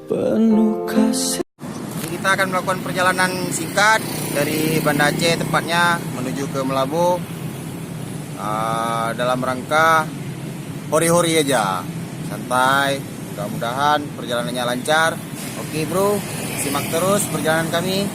penuh kasih. Kita akan melakukan perjalanan singkat dari Banda Aceh tepatnya menuju ke Melabu dalam rangka hori-hori aja, santai. Mudah-mudahan perjalanannya lancar. Oke bro, simak terus perjalanan kami.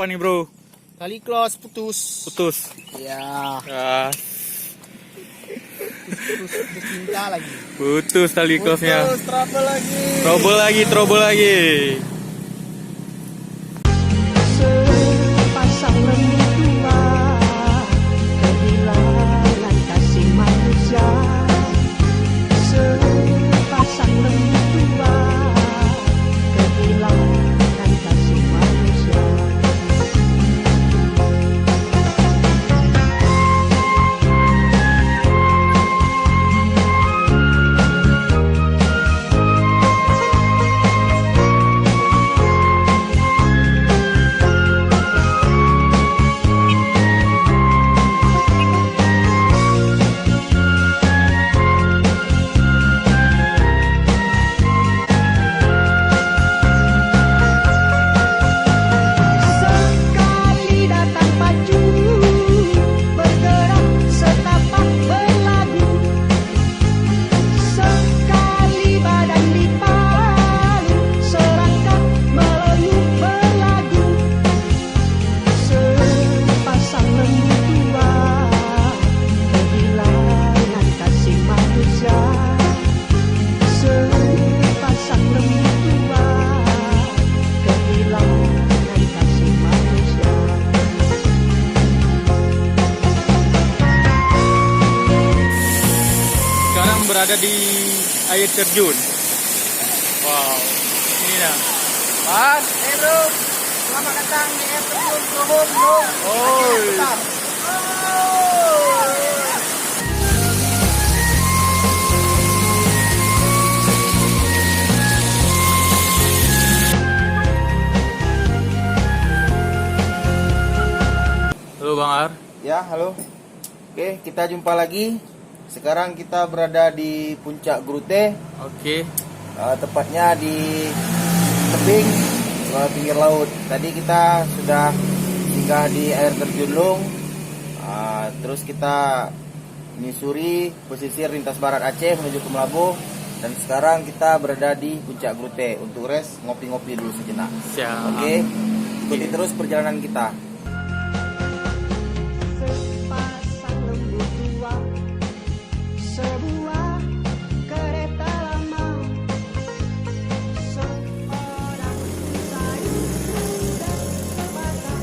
Apa nih bro? Tali close putus. Ya. Putus cinta lagi. Putus tali close-nya. Putus, trouble lagi. Trouble lagi. Sepasang lembu tua kehilangan kasih manusia. Sepasang lembu tua kehilangan kasih manusia. Berada di air terjun. Wow, ini dah. Mas, Bro, selamat datang di air terjun Brohom bro. Halo Bang Ar. Ya, halo. Oke, kita jumpa lagi. Sekarang kita berada di puncak Grute, Oke. tepatnya di tebing pinggir laut. Tadi kita sudah singgah di air terjun Lung, terus kita menyusuri pesisir lintas barat Aceh menuju ke Melabu, dan sekarang kita berada di puncak Grute untuk rest ngopi-ngopi dulu sejenak. Siap. Oke, ikuti terus perjalanan kita. Sepasang lembu tua, sebuah kereta lama, seorang sayur muda terbakar,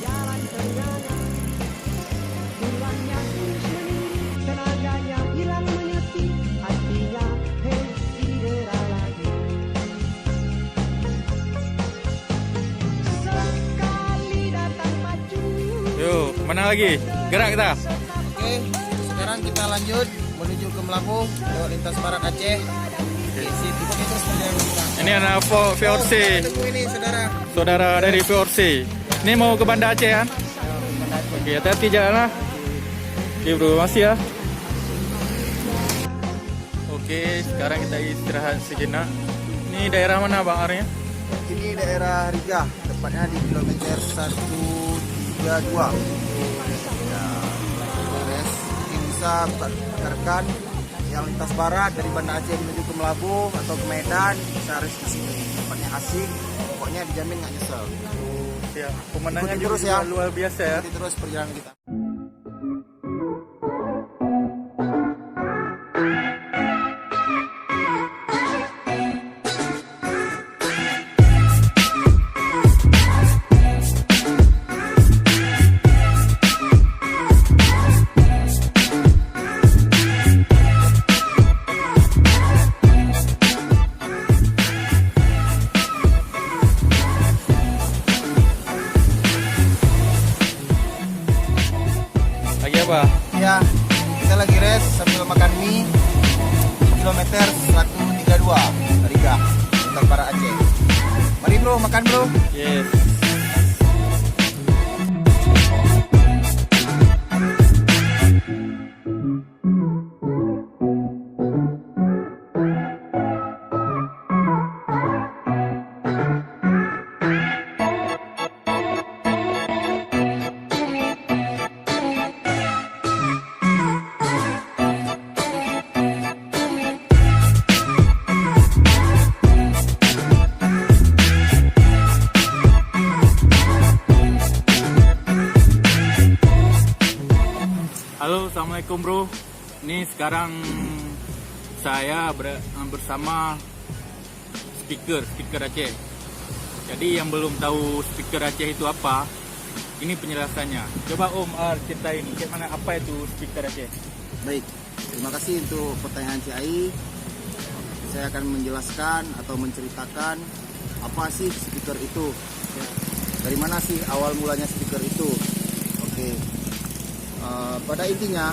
jalan ternyata tulangnya terus menuri, tenaganya hilang menyeti, hatinya didera lagi. Sekali datang pacu. Yuk, mana lagi? Gerak kita. Oke, sekarang kita lanjut menuju ke Melabu lewat lintas barat Aceh. Ikuti terus perjalanan kita. Ini anak VOC. Tunggu ini saudara. Saudara dari VOC. Ini mau ke Banda Aceh kan? Oke, hati-hati jalan lah. Oke bro, masih ya. Oke, sekarang kita istirahat sejenak. Ini daerah mana Bang Arnya? Ini daerah Riga, tepatnya di kilometer 132. Ya, beres. Mungkin bisa buka rekan yang lintas barat dari Banda Aceh menuju ke Melabuh atau ke Medan bisa harus di sini. Tempatnya asik, pokoknya dijamin nggak nyesel. Ya, pemandangan Ikuti juga terus ya. luar biasa ya. Ikuti terus perjalanan kita. Lagi apa? Ya, kita lagi rest sambil makan mie. Kilometer 132 Riga, Lintas Barat Aceh. Mari bro, makan bro. Yes. Halo, assalamualaikum bro. Ini sekarang saya bersama speaker Aceh. Jadi yang belum tahu speaker Aceh itu apa, ini penjelasannya. Coba Om ceritain bagaimana apa itu speaker Aceh. Baik, terima kasih untuk pertanyaan CAI. Saya akan menjelaskan atau menceritakan apa sih speaker itu. Dari mana sih awal mulanya speaker itu. Oke. Pada intinya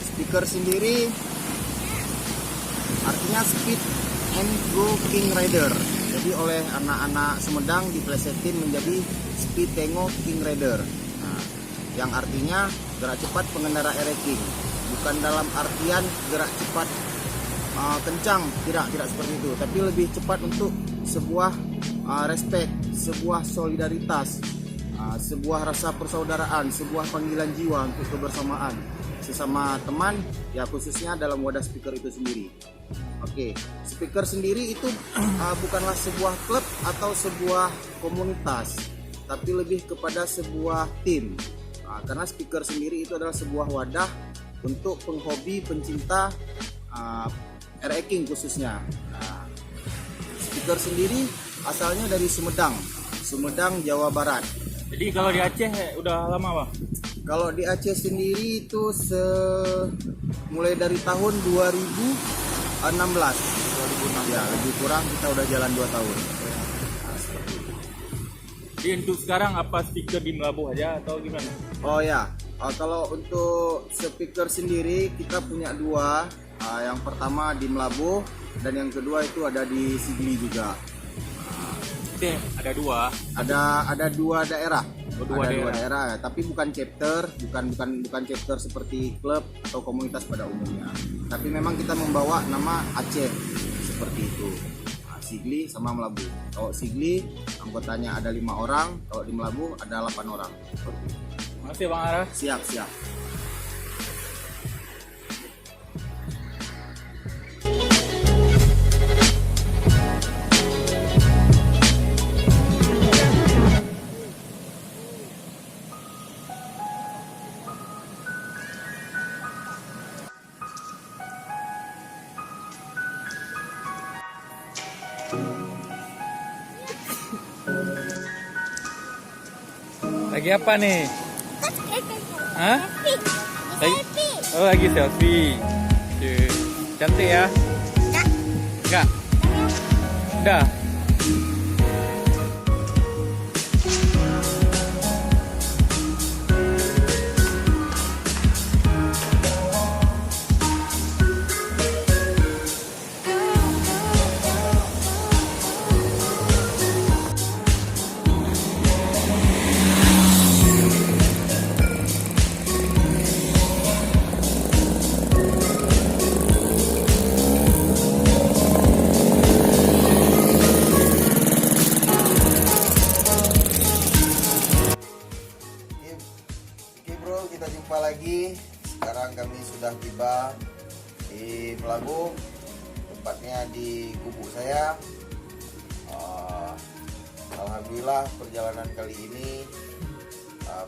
speaker sendiri artinya Speed and Go King Rider. Jadi oleh anak-anak Sumedang diplesetin menjadi Speed Tengo King Rider. Nah, yang artinya gerak cepat pengendara ereking. Bukan dalam artian gerak cepat kencang, tidak seperti itu, tapi lebih cepat untuk sebuah respect, sebuah solidaritas, sebuah rasa persaudaraan, sebuah panggilan jiwa untuk kebersamaan sesama teman, ya khususnya dalam wadah speaker itu sendiri. Oke, speaker sendiri itu bukanlah sebuah klub atau sebuah komunitas, tapi lebih kepada sebuah tim. Karena speaker sendiri itu adalah sebuah wadah untuk penghobi, pencinta ereking khususnya. Speaker sendiri asalnya dari Sumedang, Jawa Barat. Jadi kalau di Aceh udah lama Pak? Kalau di Aceh sendiri itu mulai dari tahun 2016. Ya, lebih kurang kita udah jalan 2 tahun. Jadi untuk sekarang apa speaker di Melabuh aja atau gimana? Oh ya, kalau untuk speaker sendiri kita punya 2. Yang pertama di Melabuh dan yang kedua itu ada di Sigli juga. Ada 2. Ada 2 daerah. Dua Ada daerah. 2 daerah, tapi bukan chapter, bukan chapter seperti klub atau komunitas pada umumnya. Tapi memang kita membawa nama Aceh seperti itu. Sigli sama Melabuh. Kalau Sigli anggotanya ada 5 orang, kalau di Melabuh ada 8 orang. Makasih Bang Ara. Siap. Lagi apa nih? Hah? Lagi selfie. Cih, cantik ya? Enggak. Udah. Oke bro, kita jumpa lagi. Sekarang kami sudah tiba di Lago, tepatnya di gubuk saya. Alhamdulillah perjalanan kali ini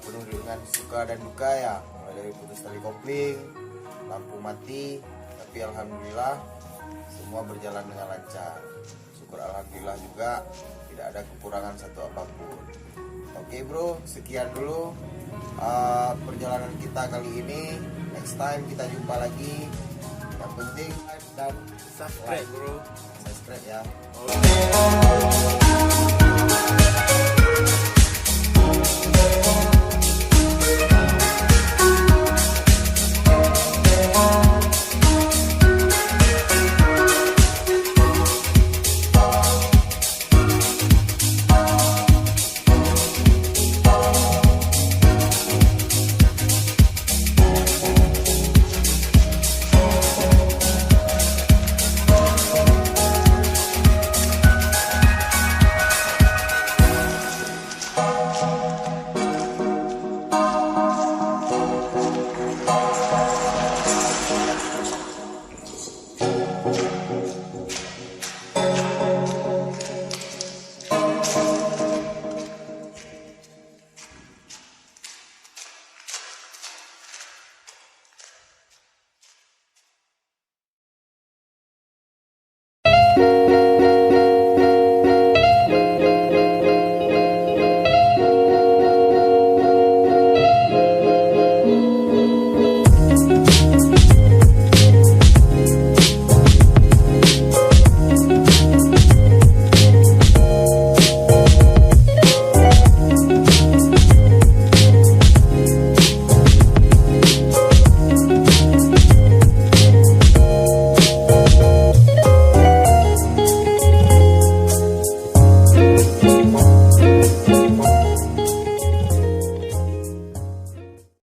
penuh dengan suka dan duka ya, mulai dari putus tali kopling, lampu mati, tapi alhamdulillah semua berjalan dengan lancar. Syukur alhamdulillah juga tidak ada kekurangan satu apapun. Oke bro, sekian dulu perjalanan kita kali ini. Next time kita jumpa lagi. Yang penting like dan Subscribe bro. subscribe ya.